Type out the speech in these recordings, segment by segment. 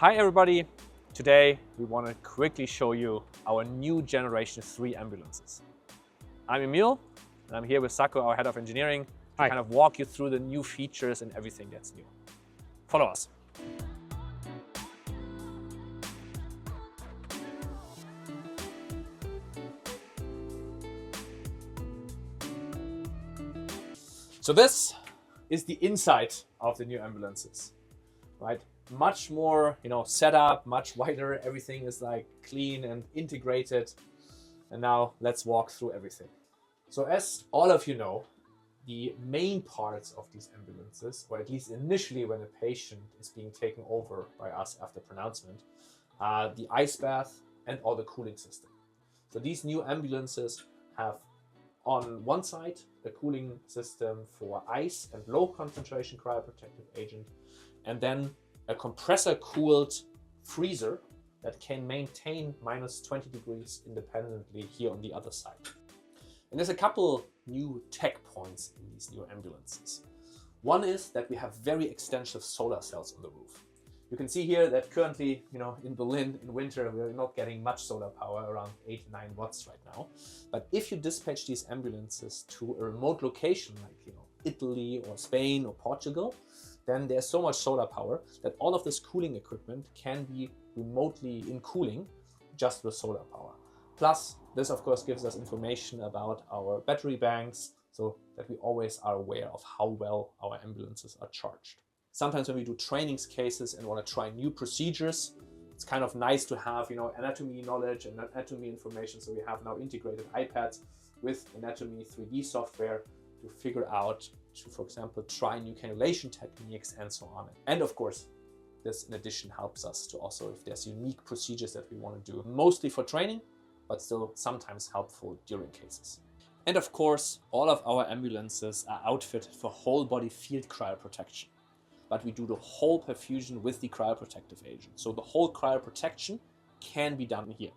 Hi everybody! Today we want to quickly show you our new Generation 3 ambulances. I'm Emil and I'm here with Sako, our head of engineering, to kind of walk you through the new features and everything that's new. Follow us. So this is the inside of the new ambulances, right? Much more, set up, much wider. Everything is like clean and integrated. And now let's walk through everything. So as all of you know, the main parts of these ambulances, or at least initially when a patient is being taken over by us after pronouncement, are the ice bath and all the cooling system. So these new ambulances have on one side a cooling system for ice and low concentration cryoprotective agent, and then a compressor cooled freezer that can maintain minus 20 degrees independently here on the other side. And there's a couple new tech points in these new ambulances. One is that we have very extensive solar cells on the roof. You can see here that currently, in Berlin in winter, we're not getting much solar power, around 8 to 9 watts right now. But if you dispatch these ambulances to a remote location like, Italy or Spain or Portugal, then there's so much solar power that all of this cooling equipment can be remotely in cooling just with solar power. Plus, this of course gives us information about our battery banks so that we always are aware of how well our ambulances are charged. Sometimes when we do trainings cases and want to try new procedures, it's kind of nice to have, anatomy knowledge and anatomy information. So we have now integrated iPads with anatomy 3D software to figure out, for example, try new cannulation techniques and so on. And of course, this in addition helps us to also, if there's unique procedures that we want to do, mostly for training, but still sometimes helpful during cases. And of course, all of our ambulances are outfitted for whole body field cryoprotection. But we do the whole perfusion with the cryoprotective agent. So the whole cryoprotection can be done here.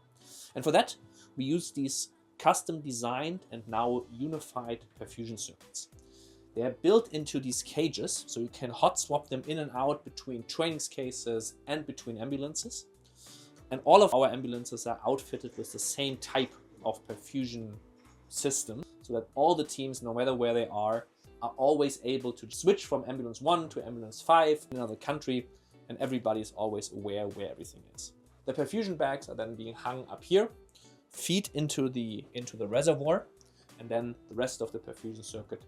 And for that, we use these custom designed and now unified perfusion circuits. They are built into these cages, so you can hot swap them in and out between trainings cases and between ambulances. And all of our ambulances are outfitted with the same type of perfusion system, so that all the teams, no matter where they are always able to switch from ambulance 1 to ambulance 5 in another country, and everybody is always aware where everything is. The perfusion bags are then being hung up here, feed into the reservoir, and then the rest of the perfusion circuit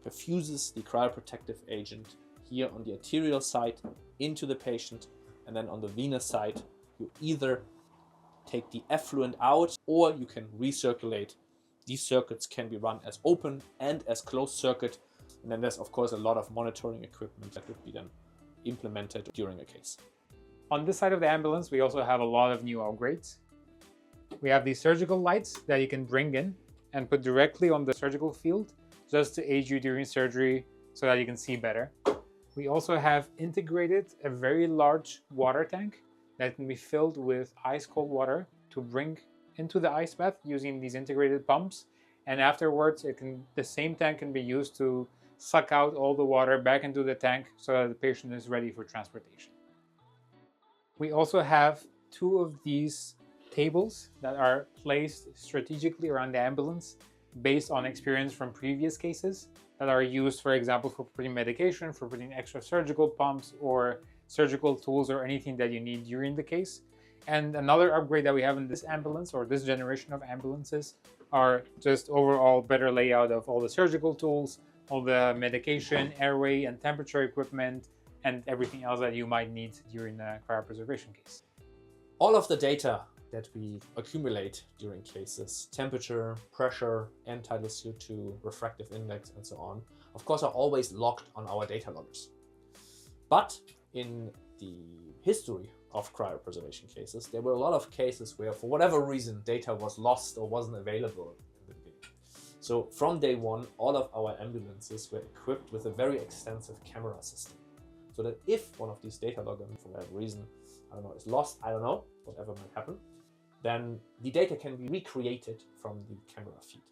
perfuses the cryoprotective agent here on the arterial side into the patient, and then on the venous side you either take the effluent out or you can recirculate. These circuits can be run as open and as closed circuit. And then there's of course a lot of monitoring equipment that would be then implemented during a case. On this side of the ambulance, we also have a lot of new upgrades. We have these surgical lights that you can bring in and put directly on the surgical field just to aid you during surgery so that you can see better. We also have integrated a very large water tank that can be filled with ice cold water to bring into the ice bath using these integrated pumps, and afterwards the same tank can be used to suck out all the water back into the tank so that the patient is ready for transportation. We also have 2 of these tables that are placed strategically around the ambulance based on experience from previous cases that are used, for example, for putting medication, for putting extra surgical pumps or surgical tools or anything that you need during the case. And another upgrade that we have in this ambulance, or this generation of ambulances, are just overall better layout of all the surgical tools, all the medication, airway and temperature equipment, and everything else that you might need during a cryopreservation case. All of the data that we accumulate during cases, temperature, pressure, end tidal CO2, refractive index, and so on, of course are always logged on our data loggers. But in the history of cryopreservation cases, there were a lot of cases where for whatever reason data was lost or wasn't available in the beginning. So from day one, all of our ambulances were equipped with a very extensive camera system. So that if one of these data loggers for whatever reason, is lost, whatever might happen, then the data can be recreated from the camera feed.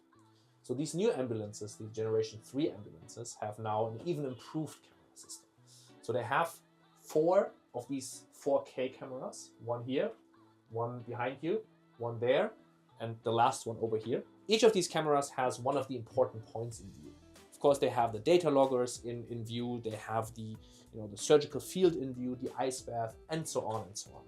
So these new ambulances, the Generation 3 ambulances, have now an even improved camera system. So they have 4 of these 4K cameras, one here, one behind you, one there, and the last one over here. Each of these cameras has one of the important points in view. Of course, they have the data loggers in view, they have the, the surgical field in view, the ice bath, and so on and so on.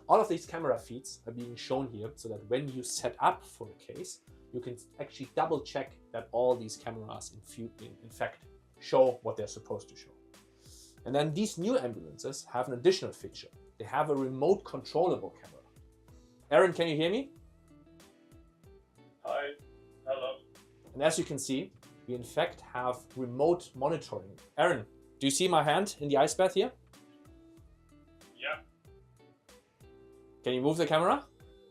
All of these camera feeds are being shown here so that when you set up for a case, you can actually double check that all these cameras in fact show what they're supposed to show. And then these new ambulances have an additional feature. They have a remote controllable camera. Aaron, can you hear me? Hi, hello. And as you can see, we in fact have remote monitoring. Aaron, do you see my hand in the ice bath here? Yeah. Can you move the camera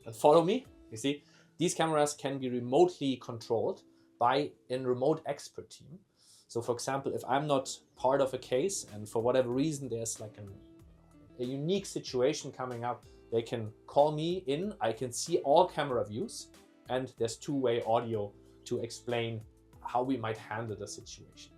and follow me? You see, these cameras can be remotely controlled by a remote expert team. So for example, if I'm not part of a case and for whatever reason there's like a unique situation coming up, they can call me in, I can see all camera views, and there's two-way audio to explain how we might handle the situation.